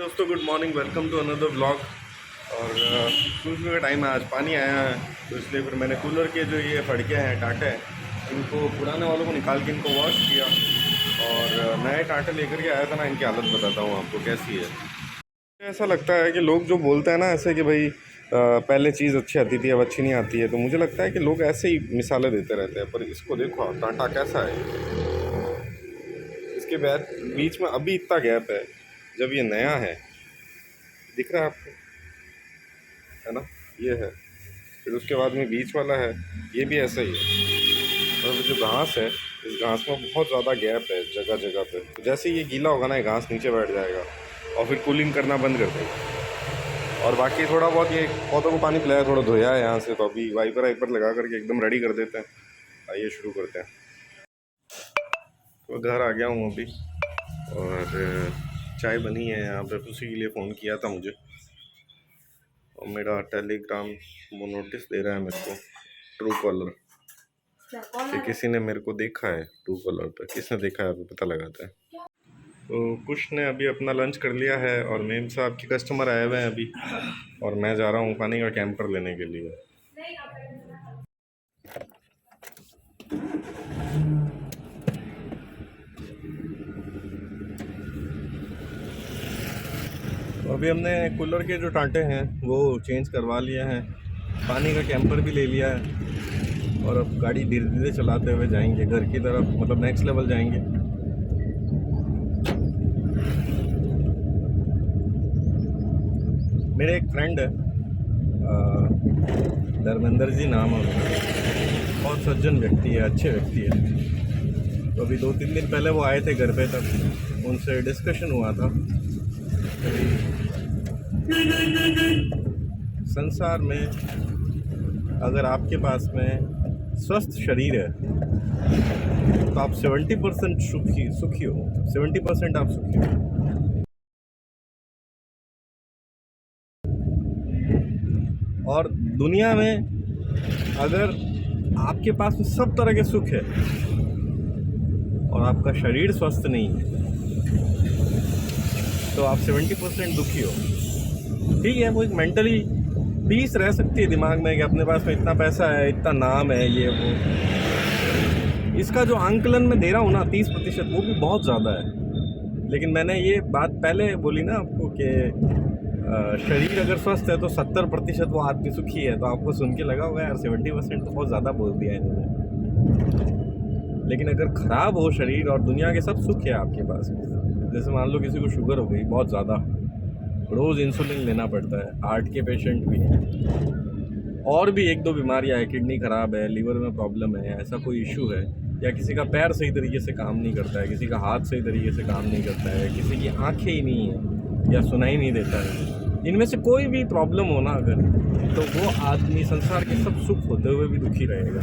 दोस्तों, good morning. Welcome to another vlog. और सुबह का टाइम है, आज पानी आया है तो इसलिए फिर मैंने कूलर के जो ये फड़कियाँ हैं, टाटे हैं, इनको पुराने वालों को निकाल के इनको वॉश किया और नए टाटे लेकर के आया था ना। इनकी हालत बताता हूँ आपको कैसी है। ऐसा लगता है कि लोग जो बोलते हैं ना ऐसे कि भाई पहले चीज़ अच्छी आती थी अब अच्छी नहीं आती है, तो मुझे लगता है कि लोग ऐसे ही मिसालें देते रहते हैं। पर इसको देखो, टाटा कैसा है। इसके बाद बीच में अभी इतना गैप है, जब ये नया है, दिख रहा है आपको, है ना, ये है। फिर उसके बाद में बीच वाला है, ये भी ऐसा ही है। और जो घास है, इस घास में बहुत ज़्यादा गैप है जगह जगह पे। तो जैसे ये गीला होगा ना, ये घास नीचे बैठ जाएगा और फिर कूलिंग करना बंद कर देगा। और बाकी थोड़ा बहुत ये पौधों को पानी पिलाया, थोड़ा धोया है यहाँ से, तो अभी वाइपर लगा करके एकदम रेडी कर देते हैं। आइए शुरू करते हैं। तो घर आ गया हूँ अभी और चाय बनी है यहाँ पे। उसी के लिए फ़ोन किया था मुझे, और मेरा टेलीग्राम वो नोटिस दे रहा है मेरे को, ट्रू कॉलर, कि किसी ने मेरे को देखा है। ट्रू कॉलर पर किसने देखा है अभी पता लगाता है। तो कुछ ने अभी अपना लंच कर लिया है और मेम साहब के कस्टमर आए हुए हैं अभी, और मैं जा रहा हूँ पानी का कैंपर लेने के लिए। तो अभी हमने कूलर के जो टांटे हैं वो चेंज करवा लिए हैं, पानी का कैंपर भी ले लिया है, और अब गाड़ी धीरे धीरे चलाते हुए जाएंगे घर की तरफ, मतलब नेक्स्ट लेवल जाएंगे। मेरे एक फ्रेंड है, धर्मेंद्र जी नाम है उनका, बहुत सज्जन व्यक्ति है, अच्छे व्यक्ति है। तो अभी 2-3 दिन पहले वो आए थे घर पे, तब उनसे डिस्कशन हुआ था। संसार में अगर आपके पास में स्वस्थ शरीर है तो आप 70% सुखी हो, 70% आप सुखी हो। और दुनिया में अगर आपके पास में सब तरह के सुख है और आपका शरीर स्वस्थ नहीं है तो आप 70% दुखी हो। ठीक है, वो एक मेंटली पीस रह सकती है दिमाग में कि अपने पास में इतना पैसा है, इतना नाम है, ये वो। इसका जो आंकलन में दे रहा हूँ ना 30%, वो भी बहुत ज़्यादा है। लेकिन मैंने ये बात पहले बोली ना आपको कि शरीर अगर स्वस्थ है तो 70% वो आदमी सुखी है, तो आपको सुन के लगा होगा यार 70% तो बहुत ज़्यादा बोल दिया इन्होंने। लेकिन अगर ख़राब हो शरीर और दुनिया के सब सुख है आपके पास, जैसे मान लो किसी को शुगर हो गई बहुत ज़्यादा, रोज़ इंसुलिन लेना पड़ता है, हार्ट के पेशेंट भी हैं, और भी 1-2 बीमारियां हैं, किडनी ख़राब है, लीवर में प्रॉब्लम है, ऐसा कोई इशू है, या किसी का पैर सही तरीके से काम नहीं करता है, किसी का हाथ सही तरीके से काम नहीं करता है, किसी की आंखें ही नहीं है या सुनाई नहीं देता है, इनमें से कोई भी प्रॉब्लम हो ना अगर, तो वो आदमी संसार के सब सुख होते हुए भी दुखी रहेगा।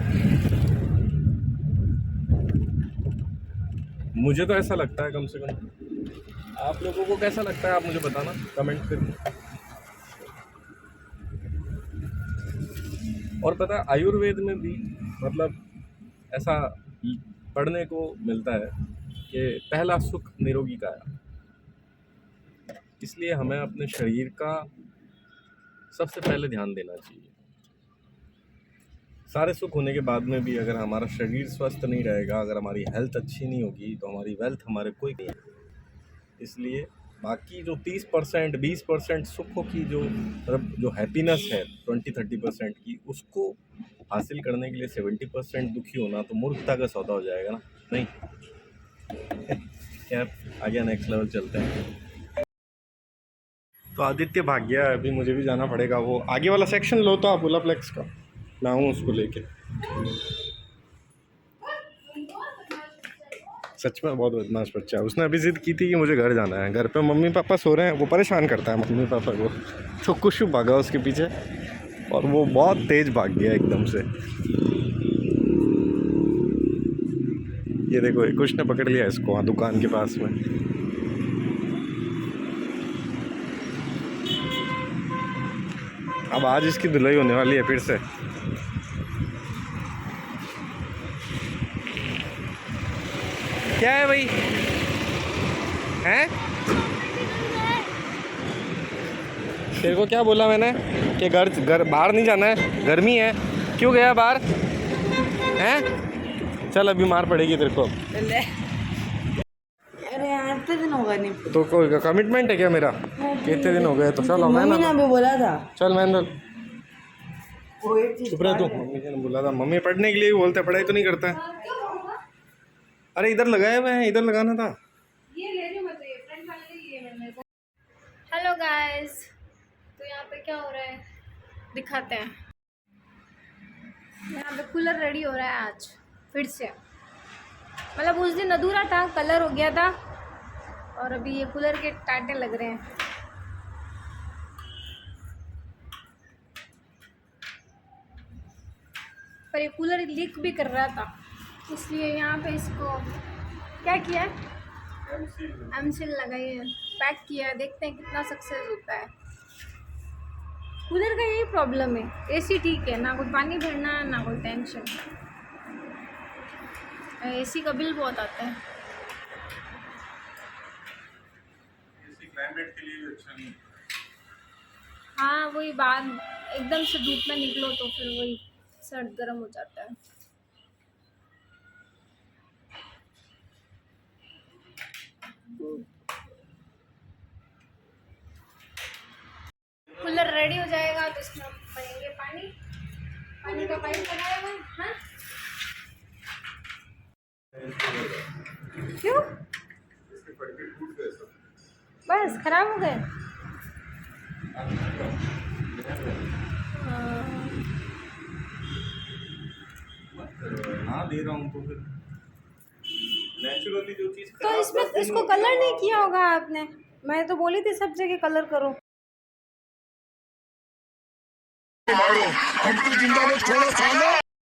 मुझे तो ऐसा लगता है, कम से कम। आप लोगों को कैसा लगता है आप मुझे बताना कमेंट करके। और पता है आयुर्वेद में भी मतलब ऐसा पढ़ने को मिलता है कि पहला सुख निरोगी काया। इसलिए हमें अपने शरीर का सबसे पहले ध्यान देना चाहिए। सारे सुख होने के बाद में भी अगर हमारा शरीर स्वस्थ नहीं रहेगा, अगर हमारी हेल्थ अच्छी नहीं होगी, तो हमारी वेल्थ हमारे कोई नहीं है। इसलिए बाकी जो 30% 20% सुखों की जो मतलब जो हैप्पीनेस है 20-30% की, उसको हासिल करने के लिए 70% दुखी होना तो मूर्खता का सौदा हो जाएगा ना। नहीं खैर, आगे नेक्स्ट लेवल चलते हैं। तो आदित्य भाग गया, अभी मुझे भी जाना पड़ेगा। वो आगे वाला सेक्शन लो तो आप ओलाप्लेक्स का, मैं आऊँ उसको लेके। सच में बहुत बदमाश बच्चा है। उसने अभी जिद की थी कि मुझे घर जाना है, घर पे मम्मी पापा सो रहे हैं, वो परेशान करता है मम्मी पापा को, तो कुछ भागा उसके पीछे और वो बहुत तेज़ भाग गया एकदम से। ये देखो, कुछ ने पकड़ लिया इसको वहाँ दुकान के पास में। अब आज इसकी धुलाई होने वाली है फिर से। क्या है भाई? हैं? तेरे को क्या बोला मैंने कि घर बाहर नहीं जाना है, गर्मी है, क्यों गया बाहर हैं? चल अभी मार पड़ेगी तेरे को। अरे यार इतने दिन हो गए नहीं तो कोई कमिटमेंट है क्या मेरा? कितने दिन हो गए? तो चलो मैं मम्मी ने अभी बोला था। चल मैं वो एक चीज चुप रह तू। मम्मी ने बोला था, मम्मी पढ़ने के लिए भी बोलते, पढ़ाई तो नहीं करता है। अरे इधर लगाया हुआ है, इधर लगाना था। ये ले रही हूँ मैं, तो ये फ्रंट वाले ही है मेरे को। हेलो गाइस, तो यहाँ पे क्या हो रहा है दिखाते हैं। यहाँ पे कूलर रेडी हो रहा है आज फिर से। मतलब उस दिन अधूरा था, कलर हो गया था, और अभी ये कूलर के टाटे लग रहे हैं। पर ये कूलर लीक भी कर रहा था, इसलिए यहाँ पे इसको क्या किया है, एमसील लगाई है, पैक किया है। देखते हैं कितना सक्सेस होता है। कूलर का यही प्रॉब्लम है, एसी ठीक है ना, कोई पानी भरना ना कोई टेंशन। एसी का बिल बहुत आता है। क्लाइमेट के लिए भी अच्छा नहीं। हाँ वही बात, एकदम से धूप में निकलो तो फिर वही सर्द गर्म हो जाता है। कूलर रेडी हो जाएगा तो इसमें हम भरेंगे पानी। पानी का पाइप लगाया हुआ है। हाँ क्यों? बस खराब हो गए। हाँ दे रहा हूँ तो फिर नेचुरली जो चीज़ तो इसमें इसको कलर नहीं किया होगा आपने? मैं तो बोली थी सब जगह कलर करो।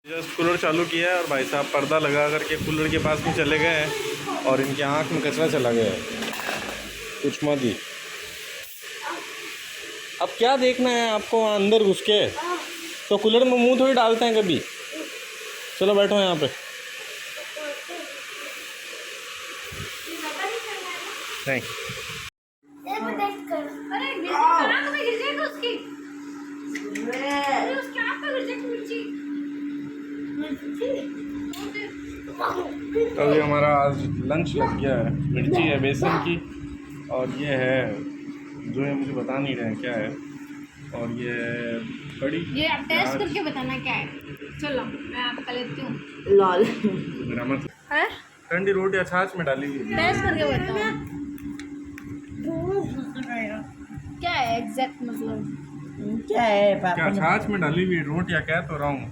जस्ट कूलर चालू किया है और भाई साहब पर्दा लगा करके कूलर के पास भी चले गए हैं और इनकी आंख में कचरा चला गया है। कुछ मत ही। अब क्या देखना है आपको अंदर घुस के? तो कूलर में मुंह थोड़ी डालते हैं कभी। चलो बैठो यहाँ पे। नहीं अरे गिर जाएगा उसकी। अरे उसकी आंख पे गिर जाएगी मिर्ची। तो अभी हमारा आज लंच लग गया है। मिर्ची है बेसन की, और ये है जो है मुझे बता नहीं रहे हैं क्या है, और ये कड़ी। ये आप टेस्ट करके बताना क्या है। चलो मैं आपका लेती हूँ। लाल मेरा मतलब है ठंडी रोटी या छाछ में डाली हुई है। टेस्ट करके बताओ क्या है एग्जैक्ट मतलब। क्या है क्या पापा ने छाछ में डाली हुई रोटी या कह तो रहा हूँ।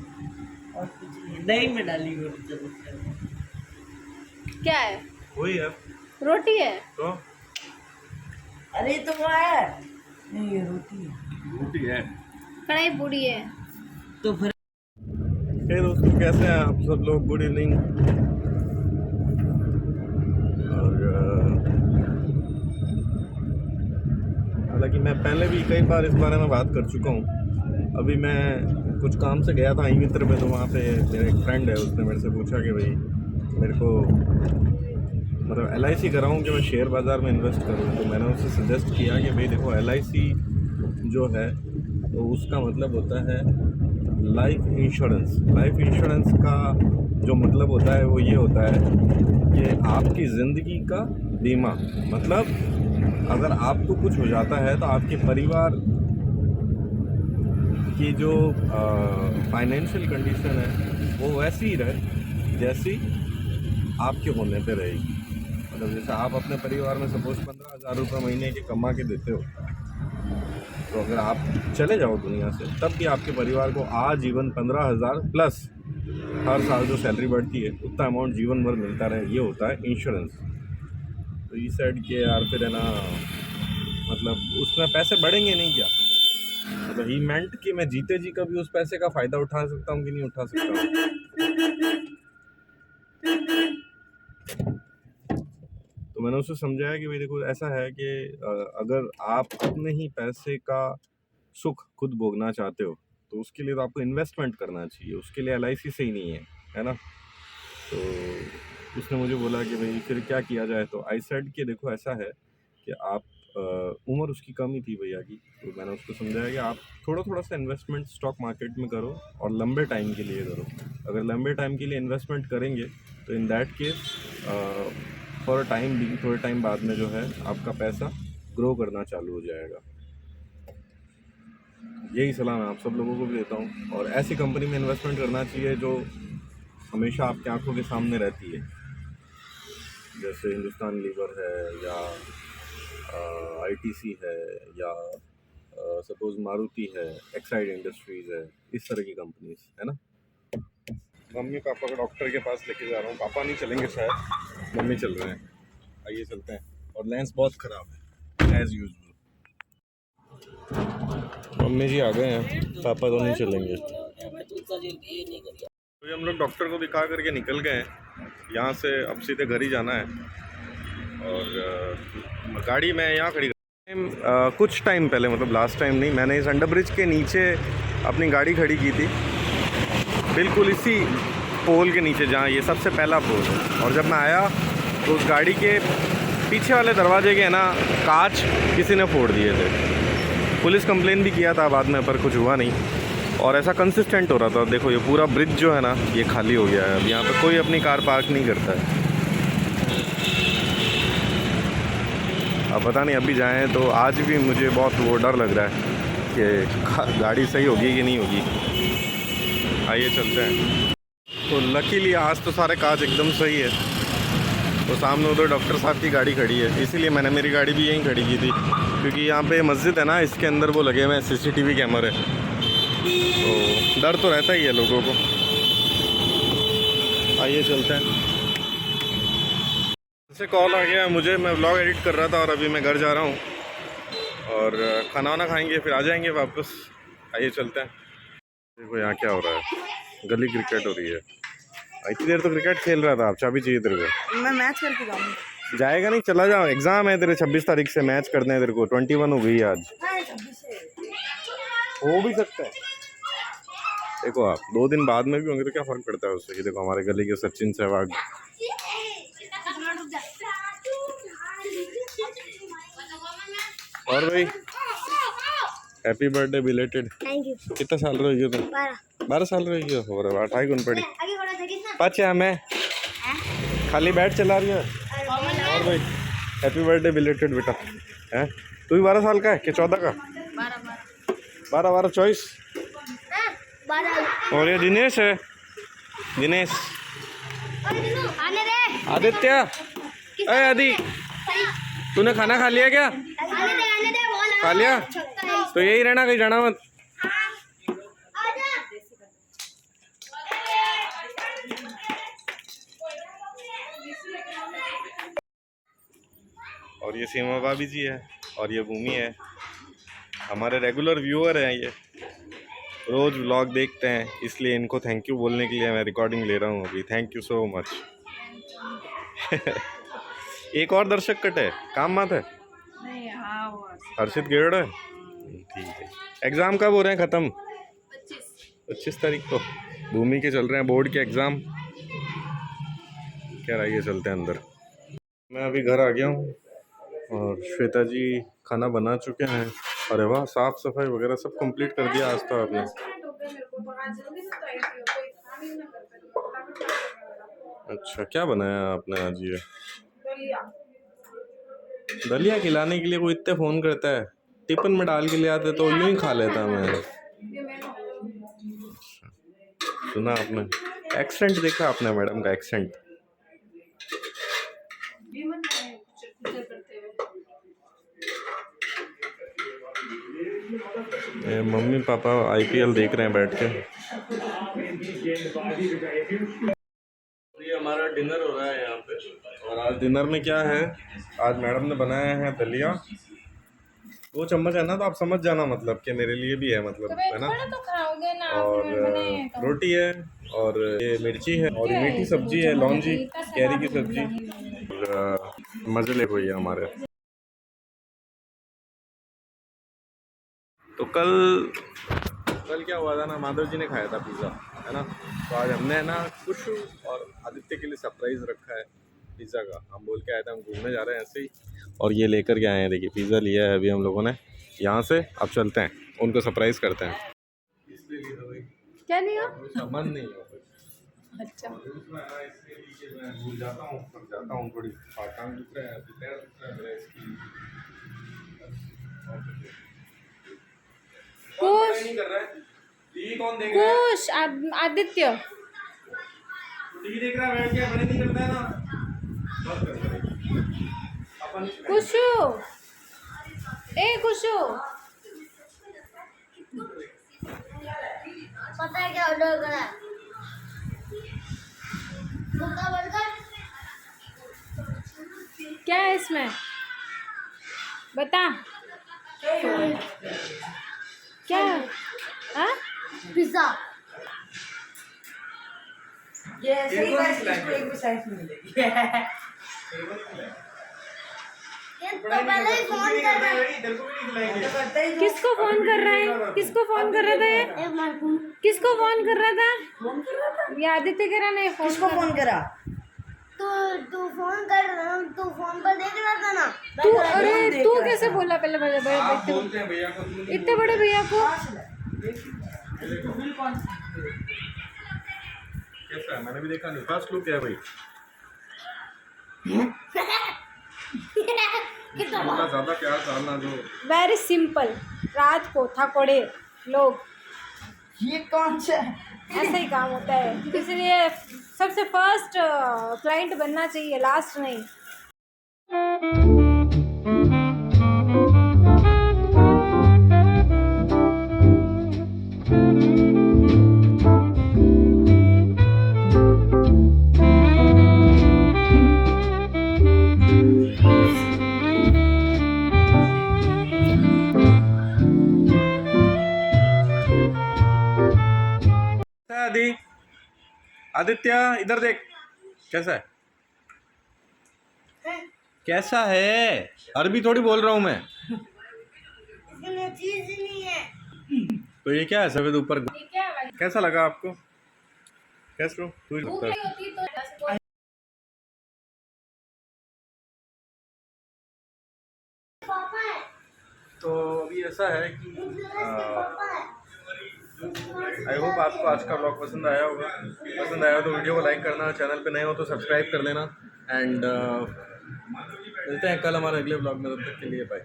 और कुछ नहीं, दही में डाली हुई चलो। क्या है? वही है रोटी है। तो अरे तो वो है नहीं, ये रोटी है। रोटी है। कढ़ाई पूरी है। तो फिर हे दोस्तों, कैसे हैं आप सब लोग? Good evening. और हालांकि मैं पहले भी कई बार इस बारे में बात कर चुका हूँ। अभी मैं कुछ काम से गया था ई मित्र में, तो वहाँ पे मेरा एक फ्रेंड है, उसने मेरे से पूछा कि भाई मेरे को मतलब LIC कराऊँ कि मैं शेयर बाज़ार में इन्वेस्ट करूँ। तो मैंने उससे सजेस्ट किया कि भाई देखो LIC जो है तो उसका मतलब होता है लाइफ इंश्योरेंस। लाइफ इंश्योरेंस का जो मतलब होता है वो ये होता है कि आपकी ज़िंदगी का बीमा। मतलब अगर आपको कुछ हो जाता है तो आपके परिवार की जो फाइनेंशियल कंडीशन है वो वैसी ही रहे जैसी आपके होने पे रहेगी। मतलब जैसे आप अपने परिवार में सपोज 15,000 रुपये महीने के कमा के देते हो, तो अगर आप चले जाओ दुनिया से तब भी आपके परिवार को आजीवन 15,000 प्लस हर साल जो सैलरी बढ़ती है उतना अमाउंट जीवन भर मिलता रहे। ये होता है इंश्योरेंस। तो ये सेट के यार फिर है ना, मतलब उसमें पैसे बढ़ेंगे नहीं क्या? मतलब ही मेंट कि मैं जीते जी कभी उस पैसे का फ़ायदा उठा सकता हूँ कि नहीं उठा सकता हूँ। तो मैंने उसे समझाया कि भाई देखो ऐसा है कि अगर आप अपने ही पैसे का सुख खुद भोगना चाहते हो तो उसके लिए तो आपको इन्वेस्टमेंट करना चाहिए, उसके लिए LIC से ही नहीं है ना। तो उसने मुझे बोला कि भाई फिर क्या किया जाए। तो आई सेड कि देखो ऐसा है कि आप उम्र उसकी कम ही थी भैया की, तो मैंने उसको समझाया कि आप थोड़ा थोड़ा सा इन्वेस्टमेंट स्टॉक मार्केट में करो और लंबे टाइम के लिए करो। अगर लंबे टाइम के लिए इन्वेस्टमेंट करेंगे तो in that case for time भी थोड़े टाइम बाद में जो है आपका पैसा ग्रो करना चालू हो जाएगा। यही सलाह मैं आप सब लोगों को भी देता हूँ, और ऐसी कंपनी में इन्वेस्टमेंट करना चाहिए जो हमेशा आपकी आंखों के सामने रहती है, जैसे हिंदुस्तान लीवर है या आईटीसी है या सपोज मारुति है, एक्साइड इंडस्ट्रीज़ है, इस तरह की कंपनीज है ना। मम्मी पापा को डॉक्टर के पास लेके जा रहा हूँ, पापा नहीं चलेंगे शायद, मम्मी चल रहे हैं। आइए चलते हैं। और लेंस बहुत ख़राब है एज़ यूजुअल। मम्मी जी आ गए हैं, पापा तो नहीं चलेंगे। तो हम लोग डॉक्टर को दिखा करके निकल गए हैं यहाँ से, अब सीधे घर ही जाना है। और गाड़ी मैं यहाँ खड़ी कुछ टाइम पहले, मतलब लास्ट टाइम नहीं, मैंने इस अंडर ब्रिज के नीचे अपनी गाड़ी खड़ी की थी, बिल्कुल इसी पोल के नीचे जहाँ ये सबसे पहला पोल है। और जब मैं आया तो उस गाड़ी के पीछे वाले दरवाजे के ना कांच किसी ने फोड़ दिए थे। पुलिस कंप्लेन भी किया था बाद में, पर कुछ हुआ नहीं। और ऐसा कंसिस्टेंट हो रहा था। देखो ये पूरा ब्रिज जो है ना ये खाली हो गया है, अब यहाँ पे कोई अपनी कार पार्क नहीं करता है। अब पता नहीं अभी जाएं तो आज भी मुझे बहुत वो डर लग रहा है कि गाड़ी सही होगी कि नहीं होगी। आइए चलते हैं। तो लकीली आज तो सारे कांच एकदम सही है। तो सामने उधर डॉक्टर साहब की गाड़ी खड़ी है, इसीलिए मैंने मेरी गाड़ी भी यहीं खड़ी की थी, क्योंकि यहाँ पे मस्जिद है ना, इसके अंदर वो लगे हुए हैं CCTV कैमरे, तो डर तो रहता ही है लोगों को। आइए चलते हैं। से कॉल आ गया मुझे, मैं व्लॉग एडिट कर रहा था और अभी मैं घर जा रहा हूँ, और खाना वाना खाएंगे फिर आ जाएंगे वापस। आइए चलते हैं। देखो यहाँ क्या हो रहा है, गली क्रिकेट हो रही है। इतनी देर तो क्रिकेट खेल रहा था, आप चाबी चाहिए तेरे को? मैं मैच करके जाऊँगा। जाएगा नहीं, चला जाओ, एग्ज़ाम है तेरे 26 तारीख से, मैच करने हैं तेरे को। 21 हो गई है आज, हो भी सकता है। देखो आप 2 दिन बाद में भी होंगे तो क्या फ़र्क पड़ता है उससे, कि देखो हमारे गली के सचिन सहवाग। और भाई happy birthday belated. Thank you. कितना साल रही हो तुम? 12 साल रही हो। और 28 गुण पड़ी पाचा मैं खाली बैट चला रही है। और भाई हैप्पी बर्थडे बिलेटेड बेटा। हैं तू भी 12 साल का है कि 14 का? 12 24। और ये दिनेश है, दिनेश। आदित्य, अरे आदि तूने खाना खा लिया क्या? खा लिया तो यही रहना, कहीं जाना मत। और ये सीमा भाभी जी है और ये भूमि है, हमारे रेगुलर व्यूअर हैं। ये रोज़ व्लॉग देखते हैं, इसलिए इनको थैंक यू बोलने के लिए मैं रिकॉर्डिंग ले रहा हूँ अभी। Thank you so much. एक और दर्शक कट है, काम मत है। हर्षित गेड़ है, ठीक है। एग्ज़ाम कब हो रहे हैं ख़त्म? 25 तारीख को भूमि के चल रहे हैं बोर्ड के एग्ज़ाम। क्या रहिए चलते हैं अंदर। मैं अभी घर आ गया हूँ और श्वेता जी खाना बना चुके हैं। अरे वाह, साफ़ सफाई वगैरह सब कंप्लीट कर दिया आज तो आपने। अच्छा, क्या बनाया आपने आज? ये दलिया खिलाने के लिए कोई इतने फ़ोन करता है, टिफिन में डाल के ले आते तो यूं ही खा लेता मैं। सुना आपने? एक्सेंट देखा आपने मैडम का एक्सेंट? मम्मी पापा IPL देख रहे हैं बैठ के। ये हमारा डिनर हो रहा है यहाँ पे, और आज डिनर में क्या है, आज मैडम ने बनाया है दलिया। 2 चम्मच है ना, तो आप समझ जाना मतलब कि मेरे लिए भी है, मतलब है ना। तो खाओगे ना, और रोटी है और ये मिर्ची है और ये मीठी सब्जी है, लौंजी कैरी की सब्जी। मजे ले हुई है हमारे। तो कल क्या हुआ था ना, माधव जी ने खाया था पिज़्ज़ा, है ना। तो आज हमने है ना कुछ और आदित्य के लिए सरप्राइज़ रखा है। पिज़्ज़ा का। हम बोल के आए थे हम घूमने जा रहे हैं ऐसे ही, और ये लेकर के आए हैं। देखिए पिज़्ज़ा लिया है अभी हम लोगों ने यहाँ से। अब चलते हैं, उनको सरप्राइज़ करते हैं। क्या लिया? सामान नहीं हो अच्छा मैं भूल जाता हूँ, थक जाता हूँ, थोड़ी टांग दुख रहा है, पैर दुख रहा है मेरा इसकी। कुश नहीं कर रहा है। टीवी कौन देख रहा है? कुश आदित्य टीवी देख रहा है बैठ के, मैंने नहीं करता है ना। बस कर अपन कुशु ए कुशु पता है क्या ऑर्डर करा है? भुक्का बर्गर। क्या है इसमें बता क्या? हाँ पिज्जा। ये ऐसे ही बस इसको एक भी साइज में मिलेगी। ये तो पहले ही फोन कर रहा है। तो करता ही जो किसको फोन कर रहा है? किसको फोन कर रहा था ये? एक मार्कू। किसको फोन कर रहा था? फोन कर रहा था। ये आदित्य कह रहा नहीं फोन किसको कर- फोन करा? तू फोन पर देख रहा था ना। तू फोन अरे देख तू रहा कैसे बोला पहले बड़े बड़े आप इतने- बोलते हैं भैया को, तुम नहीं इतने बड़े भैया को? बिल कौन सी? कैसा है? मैंने भी देखा नहीं। फर्स्ट लुक है भाई। थोड़ा ज्यादा प्यार डालना जो। Very simple. रात को थकोड़े लोग ये कौन सा? ऐसा ही काम होता है, इसलिए सबसे फर्स्ट क्लाइंट बनना चाहिए, लास्ट नहीं। आदि आदित्य इधर देख, कैसा है? कैसा है? अरबी थोड़ी बोल रहा हूँ मैं। इसमें चीज नहीं है। तो ये क्या है सफेद ऊपर? ये क्या है भाई? कैसा लगा आपको? कैसा तू ही भूख लगता नहीं है। होती तो पापा है। तो अभी ऐसा है कि पापा है। आई होप आपको आज का ब्लॉग पसंद आया होगा। पसंद आया तो वीडियो को लाइक करना, चैनल पे नए हो तो सब्सक्राइब कर लेना। एंड मिलते हैं कल हमारे अगले ब्लॉग में, तब तक के लिए बाय।